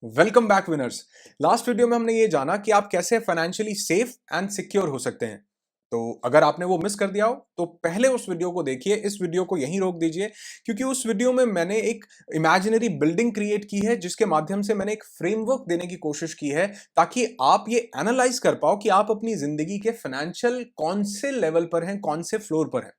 Welcome back winners. Last video में हमने ये जाना कि आप कैसे फाइनेंशियली सेफ एंड सिक्योर हो सकते हैं। तो अगर आपने वो मिस कर दिया हो तो पहले उस वीडियो को देखिए, इस वीडियो को यहीं रोक दीजिए, क्योंकि उस वीडियो में मैंने एक इमेजिनरी बिल्डिंग क्रिएट की है जिसके माध्यम से मैंने एक फ्रेमवर्क देने की कोशिश की है ताकि आप ये एनालाइज कर पाओ कि आप अपनी जिंदगी के फाइनेंशियल कौन से लेवल पर हैं, कौन से फ्लोर पर हैं।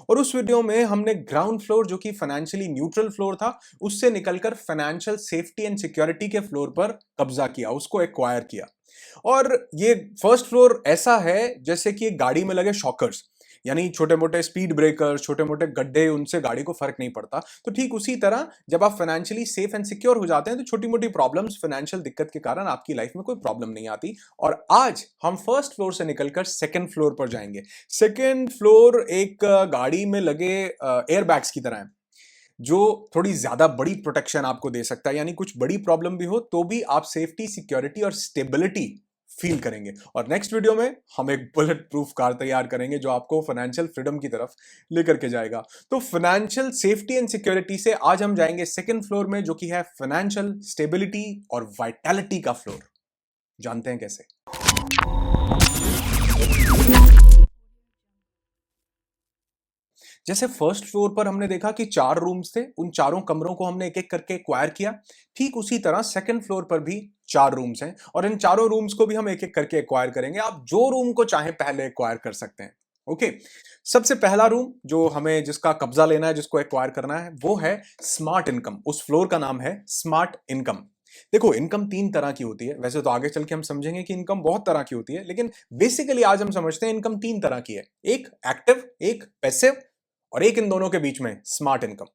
और उस वीडियो में हमने ग्राउंड फ्लोर, जो कि फाइनेंशियली न्यूट्रल फ्लोर था, उससे निकलकर फाइनेंशियल सेफ्टी एंड सिक्योरिटी के फ्लोर पर कब्जा किया, उसको एक्वायर किया। और ये फर्स्ट फ्लोर ऐसा है जैसे कि एक गाड़ी में लगे शॉकर्स, यानी छोटे मोटे स्पीड ब्रेकर्स, छोटे मोटे गड्ढे, उनसे गाड़ी को फर्क नहीं पड़ता। तो ठीक उसी तरह जब आप फाइनेंशियली सेफ एंड सिक्योर हो जाते हैं तो छोटी मोटी प्रॉब्लम्स, फाइनेंशियल दिक्कत के कारण आपकी लाइफ में कोई प्रॉब्लम नहीं आती। और आज हम फर्स्ट फ्लोर से निकलकर सेकंड फ्लोर पर जाएंगे। सेकंड फ्लोर एक गाड़ी में लगे एयर बैग्स की तरह है, जो थोड़ी ज्यादा बड़ी प्रोटेक्शन आपको दे सकता है, यानी कुछ बड़ी प्रॉब्लम भी हो तो भी आप सेफ्टी, सिक्योरिटी और स्टेबिलिटी फील करेंगे। और नेक्स्ट वीडियो में हम एक बुलेट प्रूफ कार तैयार करेंगे जो आपको फाइनेंशियल फ्रीडम की तरफ लेकर के जाएगा। तो फाइनेंशियल सेफ्टी एंड सिक्योरिटी से आज हम जाएंगे सेकंड फ्लोर में, जो कि है फाइनेंशियल स्टेबिलिटी और वाइटैलिटी का फ्लोर। जानते हैं कैसे। जैसे फर्स्ट फ्लोर पर हमने देखा कि 4 रूम्स थे, उन चारों कमरों को हमने एक एक करके एक्वायर किया। ठीक उसी तरह सेकंड फ्लोर पर भी 4 रूम्स हैं और इन चारों रूम्स को भी हम एक एक करके एक्वायर करेंगे। आप जो रूम को चाहें पहले एक्वायर कर सकते हैं। ओके। सबसे पहला रूम जो हमें, जिसका कब्जा लेना है, जिसको एक्वायर करना है, वो है स्मार्ट इनकम। उस फ्लोर का नाम है स्मार्ट इनकम। देखो, इनकम 3 तरह की होती है। वैसे तो आगे चल के हम समझेंगे कि इनकम बहुत तरह की होती है, लेकिन बेसिकली आज हम समझते हैं इनकम 3 तरह की है। एक एक्टिव, एक पैसिव और एक इन दोनों के बीच में स्मार्ट इनकम।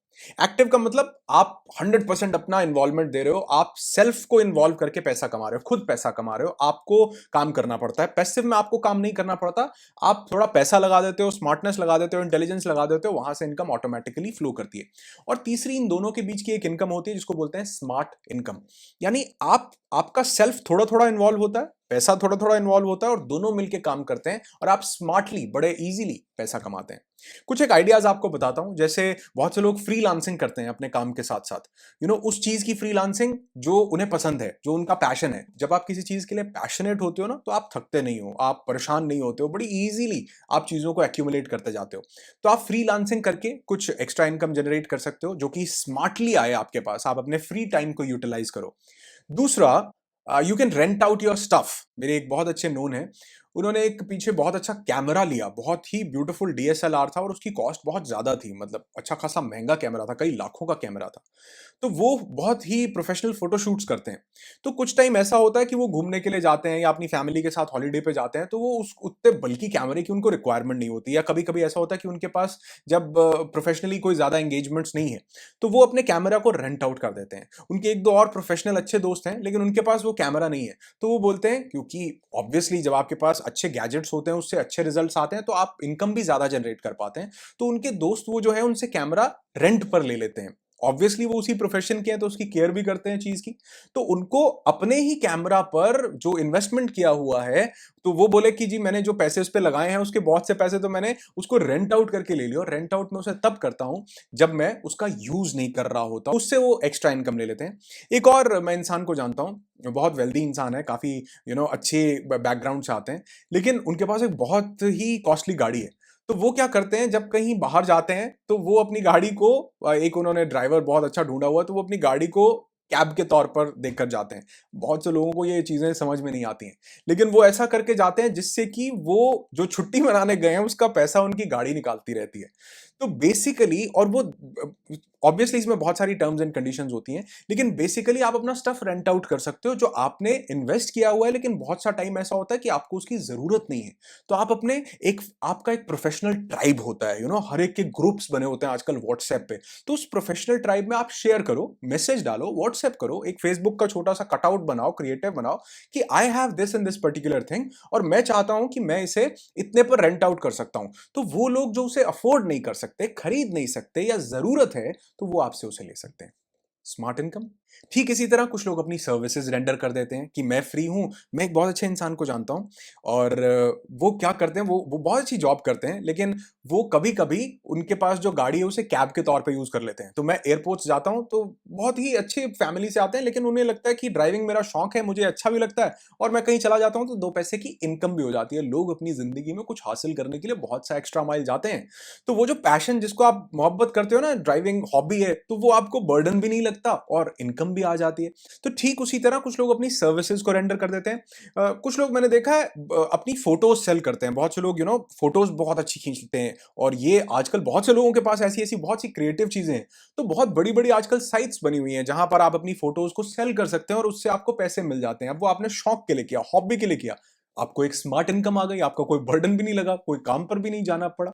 एक्टिव का मतलब आप 100% अपना इन्वॉल्वमेंट दे रहे हो, आप सेल्फ को इन्वॉल्व करके पैसा कमा रहे हो, खुद पैसा कमा रहे हो, आपको काम करना पड़ता है। पैसिव में आपको काम नहीं करना पड़ता, आप थोड़ा पैसा लगा देते हो, स्मार्टनेस लगा देते हो, इंटेलिजेंस लगा देते हो, वहां से इनकम ऑटोमेटिकली फ्लो करती है। और तीसरी इन दोनों के बीच की एक इनकम होती है जिसको बोलते हैं स्मार्ट इनकम। यानी आपका सेल्फ थोड़ा थोड़ा इन्वॉल्व होता है, पैसा थोड़ा थोड़ा इन्वॉल्व होता है और दोनों मिलकर काम करते हैं और आप स्मार्टली, बड़े इजीली पैसा कमाते हैं। कुछ एक आइडियाज आपको बताता हूं। जैसे बहुत से लोग फ्रीलांसिंग करते हैं अपने काम के साथ साथ, उस चीज की फ्रीलांसिंग जो उन्हें पसंद है, जो उनका पैशन है। जब आप किसी चीज के लिए पैशनेट होते हो ना, तो आप थकते नहीं हो, आप परेशान नहीं होते हो, बड़ी इजीली आप चीजों को एक्यूमुलेट करते जाते हो। तो आप फ्रीलांसिंग करके कुछ एक्स्ट्रा इनकम जनरेट कर सकते हो, जो कि स्मार्टली आए आपके पास। आप अपने फ्री टाइम को यूटिलाइज करो। दूसरा, you can rent out your stuff. मेरे एक बहुत अच्छे नोन है, उन्होंने एक पीछे बहुत अच्छा कैमरा लिया, बहुत ही ब्यूटीफुल डीएसएलआर था और उसकी कॉस्ट बहुत ज्यादा थी, मतलब अच्छा खासा महंगा कैमरा था, कई लाखों का कैमरा था। तो वो बहुत ही प्रोफेशनल फोटोशूट्स करते हैं। तो कुछ टाइम ऐसा होता है कि वो घूमने के लिए जाते हैं या अपनी फैमिली के साथ हॉलीडे पे जाते हैं, तो वो उस उतने बल्कि कैमरे की उनको रिक्वायरमेंट नहीं होती। या कभी कभी ऐसा होता है कि उनके पास जब प्रोफेशनली कोई ज्यादा एंगेजमेंट्स नहीं है, तो वो अपने कैमरा को रेंट आउट कर देते हैं। उनके एक दो और प्रोफेशनल अच्छे दोस्त हैं, लेकिन उनके पास वो कैमरा नहीं है। तो वो बोलते हैं, क्योंकि ऑब्वियसली जब आपके पास अच्छे गैजेट्स होते हैं, उससे अच्छे रिजल्ट्स आते हैं, तो आप इनकम भी ज्यादा जनरेट कर पाते हैं। तो उनके दोस्त वो जो है उनसे कैमरा रेंट पर ले लेते हैं। ऑब्वियसली वो उसी प्रोफेशन के हैं तो उसकी केयर भी करते हैं चीज की। तो उनको अपने ही कैमरा पर जो इन्वेस्टमेंट किया हुआ है, तो वो बोले कि जी मैंने जो पैसे उस पर लगाए हैं उसके बहुत से पैसे तो मैंने उसको रेंट आउट करके ले लिया। और रेंट आउट में उसे तब करता हूं जब मैं उसका यूज नहीं कर रहा होता, उससे वो एक्स्ट्रा इनकम ले लेते हैं। एक और मैं इंसान को जानता हूं, बहुत वेल्दी इंसान है, काफी अच्छे बैकग्राउंड से आते हैं, लेकिन उनके पास एक बहुत ही कॉस्टली गाड़ी है। तो वो क्या करते हैं, जब कहीं बाहर जाते हैं तो वो अपनी गाड़ी को, एक उन्होंने ड्राइवर बहुत अच्छा ढूंढा हुआ, तो वो अपनी गाड़ी को कैब के तौर पर देखकर जाते हैं। बहुत से लोगों को ये चीजें समझ में नहीं आती हैं, लेकिन वो ऐसा करके जाते हैं जिससे कि वो जो छुट्टी मनाने गए हैं उसका पैसा उनकी गाड़ी निकालती रहती है। तो बेसिकली, और वो ऑब्वियसली इसमें बहुत सारी टर्म्स एंड कंडीशंस होती हैं, लेकिन बेसिकली आप अपना स्टफ रेंट आउट कर सकते हो जो आपने इन्वेस्ट किया हुआ है, लेकिन बहुत सा टाइम ऐसा होता है कि आपको उसकी जरूरत नहीं है। तो आप अपने आपका एक प्रोफेशनल ट्राइब होता है, हर एक के ग्रुप्स बने होते हैं आजकल व्हाट्सएप पे। तो उस प्रोफेशनल ट्राइब में आप शेयर करो, मैसेज डालो, व्हाट्सएप करो, एक फेसबुक का छोटा सा कटआउट बनाओ, क्रिएटिव बनाओ कि I have this in this particular thing और मैं चाहता हूं कि मैं इसे इतने पर रेंट आउट कर सकता हूं। तो वो लोग जो उसे अफोर्ड नहीं कर सकते, खरीद नहीं सकते, या जरूरत है, तो वो आपसे उसे ले सकते हैं। Smart income. ठीक इसी तरह कुछ लोग अपनी सर्विसेज रेंडर कर देते हैं कि मैं फ्री हूँ। मैं एक बहुत अच्छे इंसान को जानता हूँ और वो क्या करते हैं, वो बहुत अच्छी जॉब करते हैं, लेकिन वो कभी-कभी उनके पास जो गाड़ी है उसे कैब के तौर पे यूज़ कर लेते हैं। तो मैं एयरपोर्ट्स जाता हूँ तो बहुत ही अच्छी फैमिली से आते हैं, लेकिन उन्हें लगता है कि ड्राइविंग मेरा शौक है, मुझे अच्छा भी लगता है और मैं कहीं चला जाता हूँ तो 2 पैसे की इनकम भी हो जाती है। लोग अपनी ज़िंदगी में कुछ हासिल करने के लिए बहुत सा एक्स्ट्रा माइल जाते हैं। तो वो जो पैशन जिसको आप मोहब्बत करते हो ना, ड्राइविंग हॉबी है, तो वो आपको बर्डन भी नहीं लगता और इनकम भी आ जाती है। तो ठीक उसी तरह कुछ लोग अपनी सर्विसेज को रेंडर कर देते हैं। कुछ लोग मैंने देखा है अपनी फोटोज सेल करते हैं। बहुत से लोग फोटोज बहुत अच्छी खींचते हैं और ये आजकल बहुत से लोगों के पास ऐसी ऐसी बहुत सी क्रिएटिव चीजें हैं। तो बहुत बड़ी बड़ी आजकल साइट्स बनी हुई हैं जहां पर आप अपनी फोटोज को सेल कर सकते हैं और उससे आपको पैसे मिल जाते हैं। अब वो आपने शौक के लिए किया, हॉबी के लिए किया, आपको एक स्मार्ट इनकम आ गई, आपका कोई बर्डन भी नहीं लगा, कोई काम पर भी नहीं जाना पड़ा।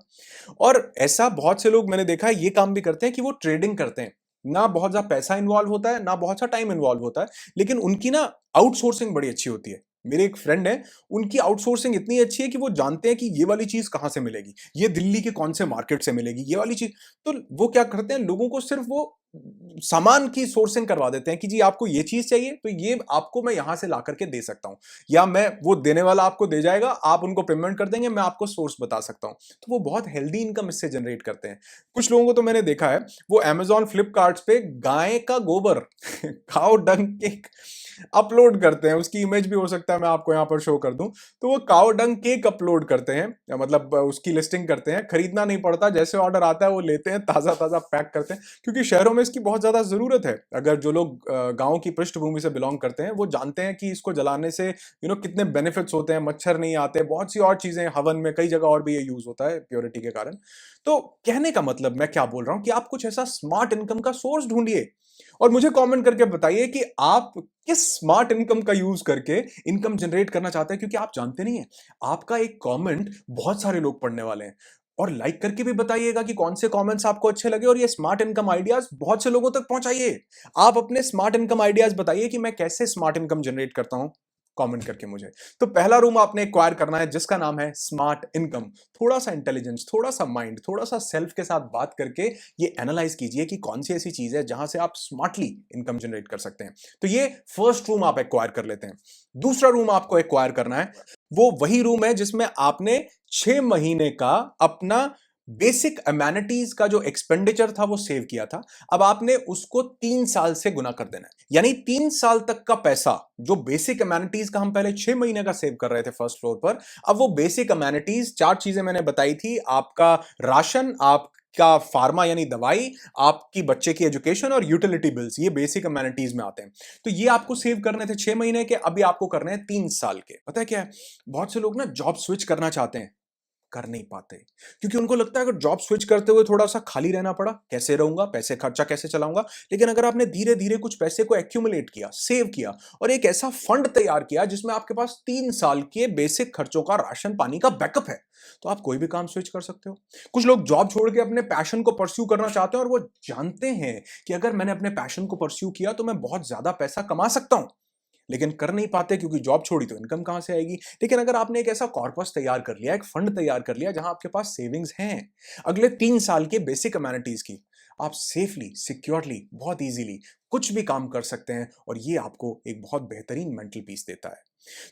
और ऐसा बहुत से लोग मैंने देखा है ये काम भी करते हैं कि वो ट्रेडिंग करते हैं। ना बहुत ज़्यादा पैसा इन्वॉल्व होता है, ना बहुत सा टाइम इन्वॉल्व होता है, लेकिन उनकी ना आउटसोर्सिंग बड़ी अच्छी होती है। मेरे एक फ्रेंड है, उनकी आउटसोर्सिंग इतनी अच्छी है कि वो जानते हैं कि ये वाली चीज़ कहाँ से मिलेगी, ये दिल्ली के कौन से मार्केट से मिलेगी, ये वाली चीज़। तो वो क्या करते हैं, लोगों को सिर्फ वो सामान की सोर्सिंग करवा देते हैं कि जी आपको ये चीज़ चाहिए, तो ये आपको मैं यहाँ से ला करके दे सकता हूँ। या मैं वो देने वाला आपको दे जाएगा, आप उनको पेमेंट कर देंगे, मैं आपको सोर्स बता सकता हूँ। तो वो बहुत हेल्दी इनकम इससे जनरेट करते हैं। कुछ लोगों को तो मैंने देखा है, वो अमेज़न फ्लिपकार्ट्स पे गाय का गोबर काऊ डंग केक अपलोड करते हैं। उसकी इमेज भी हो सकता है मैं आपको यहाँ पर शो कर दूँ। तो वो काऊ डंग केक अपलोड करते हैं, मतलब उसकी लिस्टिंग करते हैं। खरीदना नहीं पड़ता, जैसे ऑर्डर आता है वो लेते हैं, ताज़ा-ताज़ा पैक करते हैं, क्योंकि शहरों में इसकी बहुत ज़्यादा ज़रूरत है। अगर जो लोग गाँव की पृष्ठभूमि से बिलॉन्ग करते हैं, वो जानते हैं कि इसको जलाने से कितने बेनिफिट्स होते हैं, मच्छर नहीं आते, बहुत सी और चीज़ें, हवन में कई जगह और भी ये यूज़ होता है प्योरिटी के कारण। तो कहने का मतलब मैं क्या बोल रहा हूँ कि आप कुछ ऐसा स्मार्ट इनकम का सोर्स ढूँढिए और मुझे कमेंट करके बताइए कि आप किस स्मार्ट इनकम का यूज करके इनकम जनरेट करना चाहते हैं, क्योंकि आप जानते नहीं है, आपका एक कमेंट बहुत सारे लोग पढ़ने वाले हैं। और लाइक करके भी बताइएगा कि कौन से कमेंट्स आपको अच्छे लगे और ये स्मार्ट इनकम आइडियाज बहुत से लोगों तक पहुंचाइए। आप अपने स्मार्ट इनकम आइडियाज बताइए कि मैं कैसे स्मार्ट इनकम जनरेट करता हूं, कमेंट करके मुझे। तो पहला रूम आपने एक्वायर करना है जिसका नाम है स्मार्ट इनकम। थोड़ा सा इंटेलिजेंस, थोड़ा सा माइंड, थोड़ा सा सेल्फ के साथ बात करके ये एनालाइज कीजिए कि कौन सी ऐसी चीज है जहां से आप स्मार्टली इनकम जनरेट कर सकते हैं। तो ये फर्स्ट रूम आप एक्वायर कर लेते हैं। दूसरा रूम आपको एक्वायर करना है, वो वही रूम है जिसमें आपने 6 महीने का अपना बेसिक अमेनिटीज का जो एक्सपेंडिचर था वो सेव किया था। अब आपने उसको 3 साल से गुना कर देना है, यानी 3 साल तक का पैसा जो बेसिक अमेनिटीज का हम पहले 6 महीने का सेव कर रहे थे फर्स्ट फ्लोर पर, अब वो बेसिक अमेनिटीज 4 चीजें मैंने बताई थी, आपका राशन, आपका फार्मा यानी दवाई, आपकी बच्चे की एजुकेशन और यूटिलिटी बिल्स, ये बेसिक अमेनिटीज में आते हैं। तो ये आपको सेव करने थे 6 महीने के, अभी आपको करने हैं 3 साल के। पता है क्या है, बहुत से लोग ना जॉब स्विच करना चाहते हैं, कर नहीं पाते, क्योंकि उनको लगता है अगर जॉब स्विच करते हुए थोड़ा सा खाली रहना पड़ा, कैसे रहूंगा, पैसे खर्चा कैसे चलाऊंगा। लेकिन अगर आपने धीरे धीरे कुछ पैसे को एक्यूमुलेट किया, सेव किया और एक ऐसा फंड तैयार किया जिसमें आपके पास 3 साल के बेसिक खर्चों का, राशन पानी का बैकअप है, तो आप कोई भी काम स्विच कर सकते हो। कुछ लोग जॉब छोड़ के अपने पैशन को परस्यू करना चाहते हैं और वो जानते हैं कि अगर मैंने अपने पैशन को परस्यू किया तो मैं बहुत ज्यादा पैसा कमा सकता हूं, लेकिन कर नहीं पाते क्योंकि जॉब छोड़ी तो इनकम कहां से आएगी। लेकिन अगर आपने एक ऐसा कॉर्पस तैयार कर लिया, एक फंड तैयार कर लिया जहां आपके पास सेविंग्स हैं अगले 3 साल के बेसिक अमेनिटीज की, आप सेफली, सिक्योरली, बहुत इजीली कुछ भी काम कर सकते हैं और ये आपको एक बहुत बेहतरीन मेंटल पीस देता है।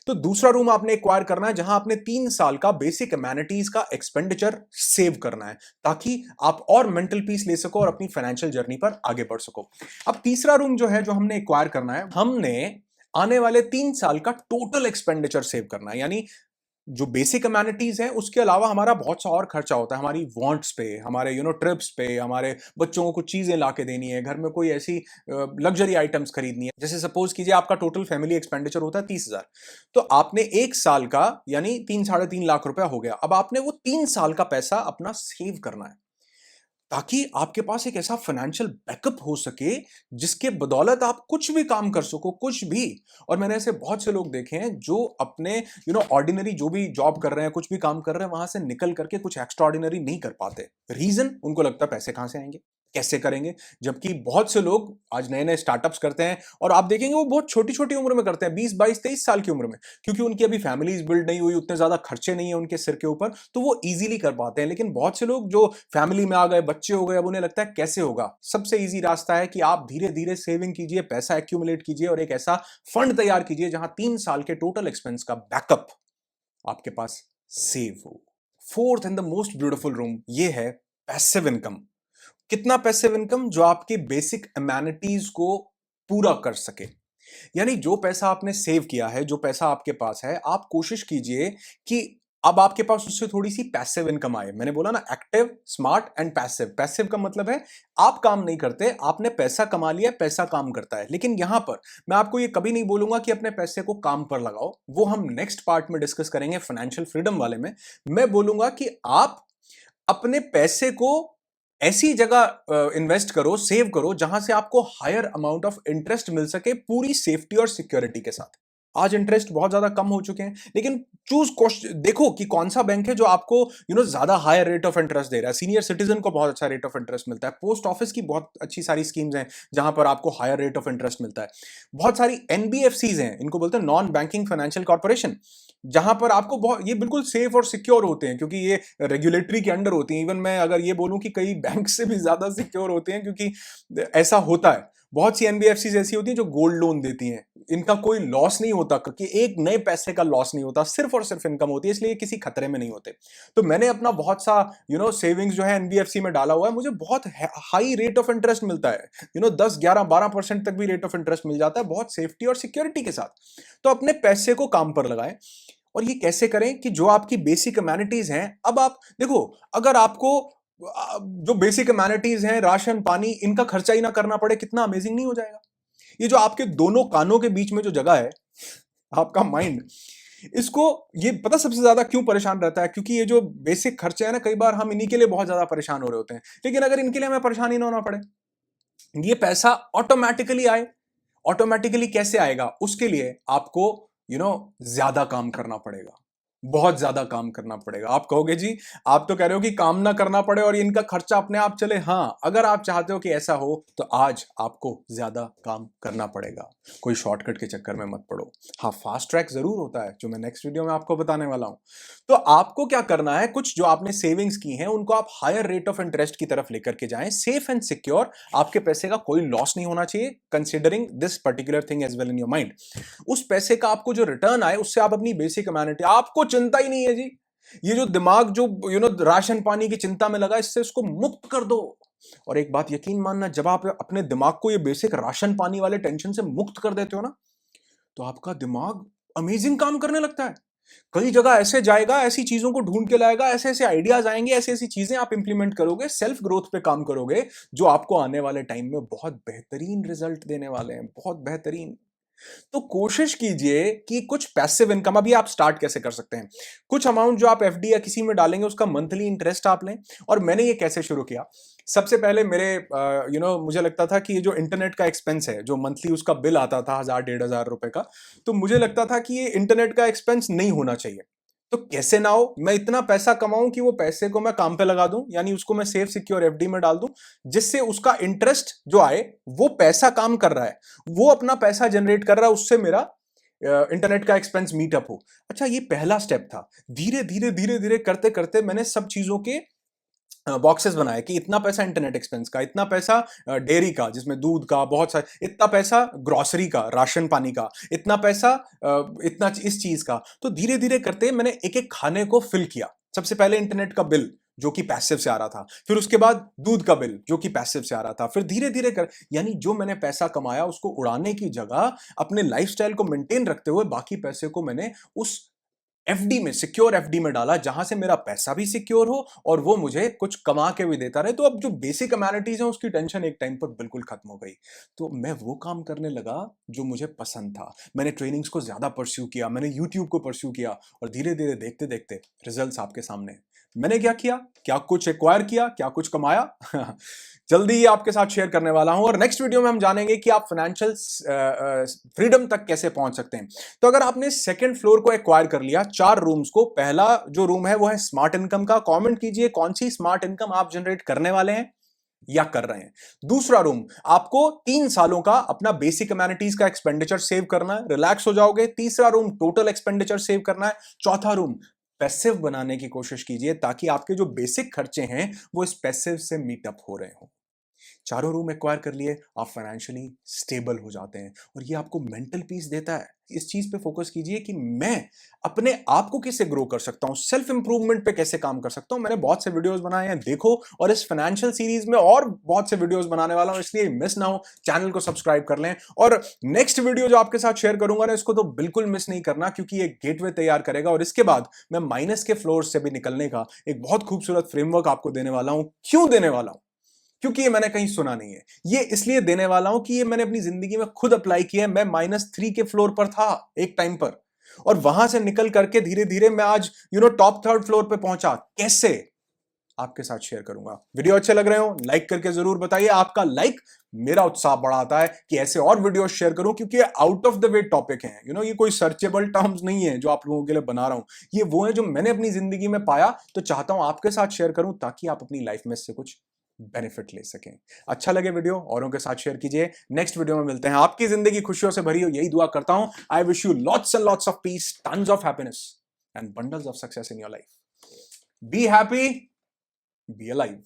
तो दूसरा रूम आपने एक्वायर करना है जहां आपने 3 साल का बेसिक अमेनिटीज का एक्सपेंडिचर सेव करना है, ताकि आप और मेंटल पीस ले सको और अपनी फाइनेंशियल जर्नी पर आगे बढ़ सको। अब तीसरा रूम जो है, जो हमने एक्वायर करना है, हमने आने वाले 3 साल का टोटल एक्सपेंडिचर सेव करना है। यानी जो बेसिक अमेनिटीज है उसके अलावा हमारा बहुत सा और खर्चा होता है, हमारी वांट्स पे, हमारे ट्रिप्स पे, हमारे बच्चों को कुछ चीजें ला के देनी है, घर में कोई ऐसी लग्जरी आइटम्स खरीदनी है। जैसे सपोज कीजिए आपका टोटल फैमिली एक्सपेंडिचर होता है 30,000, तो आपने 1 साल का यानी 3 साढ़े 3 लाख रुपया हो गया। अब आपने वो 3 साल का पैसा अपना सेव करना है, ताकि आपके पास एक ऐसा फाइनेंशियल बैकअप हो सके जिसके बदौलत आप कुछ भी काम कर सको, कुछ भी। और मैंने ऐसे बहुत से लोग देखे हैं जो अपने ऑर्डिनरी जो भी जॉब कर रहे हैं, कुछ भी काम कर रहे हैं, वहां से निकल करके कुछ एक्स्ट्रा ऑर्डिनरी नहीं कर पाते। रीजन, उनको लगता है पैसे कहां से आएंगे। कैसे करेंगे? जबकि बहुत से लोग आज नए-नए स्टार्टअप्स करते हैं और आप देखेंगे वो बहुत छोटी-छोटी उम्र में करते हैं, 20, 22, 23 साल की उम्र में, क्योंकि उनकी अभी फैमिलीज़ बिल्ड नहीं हुई, उतने ज़्यादा खर्चे नहीं है उनके सिर के ऊपर, तो वो ईज़िली कर पाते हैं। लेकिन बहुत से लोग जो फैमिली में आ गए, बच्चे हो गए, अब उन्हें लगता है कैसे होगा? सबसे ईज़ी रास्ता है कि आप धीरे-धीरे सेविंग कीजिए, पैसा एक्यूमुलेट कीजिए और एक ऐसा फंड तैयार कीजिए जहां 3 साल के टोटल एक्सपेंस का बैकअप आपके पास सेव हो। Fourth and the most beautiful room ये है पैसिव इनकम। कितना पैसिव इनकम? जो आपके बेसिक अमेनिटीज को पूरा कर सके। यानी जो पैसा आपने सेव किया है, जो पैसा आपके पास है, आप कोशिश कीजिए कि अब आपके पास उससे थोड़ी-सी पैसिव इनकम आए। मैंने बोला ना, active, smart and passive. Passive का मतलब है आप काम नहीं करते, आपने पैसा कमा लिया, पैसा काम करता है। लेकिन यहां पर मैं आपको ये कभी नहीं बोलूंगा कि अपने पैसे को काम पर लगाओ, वो हम नेक्स्ट पार्ट में डिस्कस करेंगे फाइनेंशियल फ्रीडम वाले में। मैं बोलूंगा कि आप अपने पैसे को ऐसी जगह इन्वेस्ट करो, सेव करो, जहां से आपको हायर अमाउंट ऑफ इंटरेस्ट मिल सके पूरी सेफ्टी और सिक्योरिटी के साथ। आज इंटरेस्ट बहुत ज्यादा कम हो चुके हैं, लेकिन देखो कि कौन सा बैंक है जो आपको ज्यादा हायर रेट ऑफ इंटरेस्ट दे रहा है। सीनियर सिटीजन को बहुत अच्छा रेट ऑफ इंटरेस्ट मिलता है, पोस्ट ऑफिस की बहुत अच्छी सारी स्कीम्स हैं जहां पर आपको हायर रेट ऑफ इंटरेस्ट मिलता है। बहुत सारी एनबीएफसीज हैं, इनको बोलते हैं नॉन बैंकिंग फाइनेंशियल कॉर्पोरेशन, जहां पर आपको बहुत ये बिल्कुल सेफ और सिक्योर होते हैं, क्योंकि ये रेगुलेटरी के अंडर होती हैं। इवन मैं अगर ये बोलूं कि कई बैंक से भी ज्यादा सिक्योर होते हैं, क्योंकि ऐसा होता है। बहुत सी एनबीएफसीज ऐसी होती हैं जो गोल्ड लोन देती हैं, इनका कोई लॉस नहीं होता, क्योंकि एक नए पैसे का लॉस नहीं होता, सिर्फ और सिर्फ इनकम होती है, इसलिए किसी खतरे में नहीं होते। तो मैंने अपना बहुत सा सेविंग्स जो है एनबीएफसी में डाला हुआ है, मुझे बहुत हाई रेट ऑफ इंटरेस्ट मिलता है। 10, 11, 12% तक भी रेट ऑफ इंटरेस्ट मिल जाता है, बहुत सेफ्टी और सिक्योरिटी के साथ। तो अपने पैसे को काम पर लगाएं। और ये कैसे करें कि जो आपकी बेसिक अमेनिटीज हैं, अब आप देखो, अगर आपको जो बेसिक अमेनिटीज हैं, राशन पानी, इनका खर्चा ही ना करना पड़े, कितना अमेजिंग नहीं हो जाएगा? ये जो आपके दोनों कानों के बीच में जो जगह है, आपका माइंड, इसको, ये पता सबसे ज्यादा क्यों परेशान रहता है? क्योंकि ये जो बेसिक खर्चे हैं ना, कई बार हम इन्हीं के लिए बहुत ज्यादा परेशान हो रहे होते हैं। लेकिन अगर इनके लिए हमें परेशान ही ना होना पड़े, ये पैसा ऑटोमेटिकली आए। ऑटोमेटिकली कैसे आएगा? उसके लिए आपको ज्यादा काम करना पड़ेगा, बहुत ज्यादा काम करना पड़ेगा। आप कहोगे जी, आप तो कह रहे हो कि काम ना करना पड़े और इनका खर्चा अपने आप चले। हाँ, अगर आप चाहते हो कि ऐसा हो, तो आज आपको ज्यादा काम करना पड़ेगा। कोई शॉर्टकट के चक्कर में मत पड़ो। हाँ, फास्ट ट्रैक जरूर होता है, जो मैं नेक्स्ट वीडियो में आपको बताने वाला हूं। तो आपको क्या करना है, कुछ जो आपने सेविंग्स की हैं उनको आप हायर रेट ऑफ इंटरेस्ट की तरफ लेकर के जाएं, सेफ एंड सिक्योर। आपके पैसे का कोई लॉस नहीं होना चाहिए, considering this particular thing as well in your mind. उस पैसे का आपको जो रिटर्न आए, उससे आप अपनी बेसिक अमेनिटी, आपको चिंता ही नहीं है जी, ये जो दिमाग जो राशन पानी की चिंता में लगा, इससे उसको मुक्त कर दो। और एक बात यकीन मानना, जब आप अपने दिमाग को ये बेसिक राशन पानी वाले टेंशन से मुक्त कर देते हो ना, तो आपका दिमाग अमेजिंग काम करने लगता है। कई जगह ऐसे जाएगा, ऐसी चीजों को ढूंढ के लाएगा, ऐसे ऐसे आइडियाज आएंगे, ऐसी ऐसी चीजें आप इंप्लीमेंट करोगे, सेल्फ ग्रोथ पे काम करोगे, जो आपको आने वाले टाइम में बहुत बेहतरीन रिजल्ट देने वाले हैं, बहुत बेहतरीन। तो कोशिश कीजिए कि कुछ पैसिव इनकम, अभी आप स्टार्ट कैसे कर सकते हैं? कुछ अमाउंट जो आप एफडी या किसी में डालेंगे, उसका मंथली इंटरेस्ट आप लें। और मैंने ये कैसे शुरू किया? सबसे पहले मेरे मुझे लगता था कि ये जो इंटरनेट का एक्सपेंस है, जो मंथली उसका बिल आता था 1000, 1500 रुपए का, तो मुझे लगता था कि ये इंटरनेट का एक्सपेंस नहीं होना चाहिए। तो कैसे ना हो, मैं इतना पैसा कमाऊं कि वो पैसे को मैं काम पे लगा दूं, यानी उसको मैं सेफ सिक्योर एफडी में डाल दूं, जिससे उसका इंटरेस्ट जो आए, वो पैसा काम कर रहा है, वो अपना पैसा जनरेट कर रहा है, उससे मेरा इंटरनेट का एक्सपेंस मीटअप हो। अच्छा, ये पहला स्टेप था। धीरे धीरे धीरे धीरे करते करते मैंने सब चीजों के बॉक्सेस बनाए कि इतना पैसा इंटरनेट एक्सपेंस का, इतना पैसा डेयरी का जिसमें दूध का बहुत सारा, इतना पैसा ग्रोसरी का, राशन पानी का, इतना पैसा इतना इस चीज का। तो धीरे धीरे करते मैंने एक एक खाने को फिल किया। सबसे पहले इंटरनेट का बिल, जो कि पैसिव से आ रहा था, फिर उसके बाद दूध का बिल, जो कि पैसिव से आ रहा था, फिर धीरे धीरे कर, यानी जो मैंने पैसा कमाया उसको उड़ाने की जगह अपने लाइफस्टाइल को मेंटेन रखते हुए बाकी पैसे को मैंने उस एफडी में, सिक्योर एफडी में डाला, जहां से मेरा पैसा भी सिक्योर हो और वो मुझे कुछ कमा के भी देता रहे। तो अब जो बेसिक अमेनिटीज हैं, उसकी टेंशन एक टाइम पर बिल्कुल खत्म हो गई। तो मैं वो काम करने लगा जो मुझे पसंद था। मैंने ट्रेनिंग्स को ज्यादा परस्यू किया, मैंने यूट्यूब को परस्यू किया, और धीरे धीरे देखते देखते रिजल्ट्स आपके सामने हैं। मैंने क्या किया, क्या कुछ एक्वायर किया, क्या कुछ कमाया जल्दी ही आपके साथ शेयर करने वाला हूं। और नेक्स्ट वीडियो में हम जानेंगे कि आप फाइनेंशियल फ्रीडम तक कैसे पहुंच सकते हैं। तो अगर आपने सेकंड फ्लोर को एक्वायर कर लिया, 4 रूम्स को, पहला जो रूम है वो है स्मार्ट इनकम का। कमेंट कीजिए कौन सी स्मार्ट इनकम आप जनरेट करने वाले हैं। या कर रहे हैं। दूसरा रूम, आपको 3 सालों का अपना बेसिक अमेनिटीज का एक्सपेंडिचर सेव करना है, रिलैक्स हो जाओगे। तीसरा रूम, टोटल एक्सपेंडिचर सेव करना है। चौथा रूम, पैसिव बनाने की कोशिश कीजिए ताकि आपके जो बेसिक खर्चे हैं वो इस पैसिव से मीटअप हो रहे हो। चारों रूम एक्वायर कर लिए, आप फाइनेंशियली स्टेबल हो जाते हैं और ये आपको मेंटल पीस देता है। इस चीज पे फोकस कीजिए कि मैं अपने आप को कैसे ग्रो कर सकता हूं, सेल्फ इंप्रूवमेंट पे कैसे काम कर सकता हूं। मैंने बहुत से वीडियोस बनाए हैं, देखो। और इस फाइनेंशियल सीरीज में और बहुत से वीडियोस बनाने वाला हूं, इसलिए मिस ना हो, चैनल को सब्सक्राइब कर लें। और नेक्स्ट वीडियो जो आपके साथ शेयर करूंगा ना, इसको तो बिल्कुल मिस नहीं करना, क्योंकि ये गेटवे तैयार करेगा और इसके बाद मैं माइनस के फ्लोर से भी निकलने का एक बहुत खूबसूरत फ्रेमवर्क आपको देने वाला हूं। क्यों देने वाला हूं? क्योंकि ये मैंने कहीं सुना नहीं है। ये इसलिए देने वाला हूं कि ये मैंने अपनी जिंदगी में खुद अप्लाई किया है। मैं -3 के फ्लोर पर था एक टाइम पर, और वहां से निकल करके धीरे धीरे मैं आज टॉप 3rd फ्लोर पे पहुंचा। कैसे, आपके साथ शेयर करूंगा। वीडियो अच्छे लग रहे हो लाइक करके जरूर बताइए। आपका लाइक मेरा उत्साह बढ़ाता है कि ऐसे और वीडियो शेयर करूं, क्योंकि ये out of the way topic है। ये कोई सर्चेबल टर्म्स नहीं है जो आप लोगों के लिए बना रहा हूं। ये वो है जो मैंने अपनी जिंदगी में पाया, तो चाहता हूं आपके साथ शेयर करूं ताकि आप अपनी लाइफ में इससे कुछ बेनिफिट ले सकें। अच्छा लगे वीडियो, औरों के साथ शेयर कीजिए। नेक्स्ट वीडियो में मिलते हैं। आपकी जिंदगी खुशियों से भरी हो, यही दुआ करता हूं। I wish you lots and lots of peace, tons of happiness and bundles of success in your life. Be happy, be alive.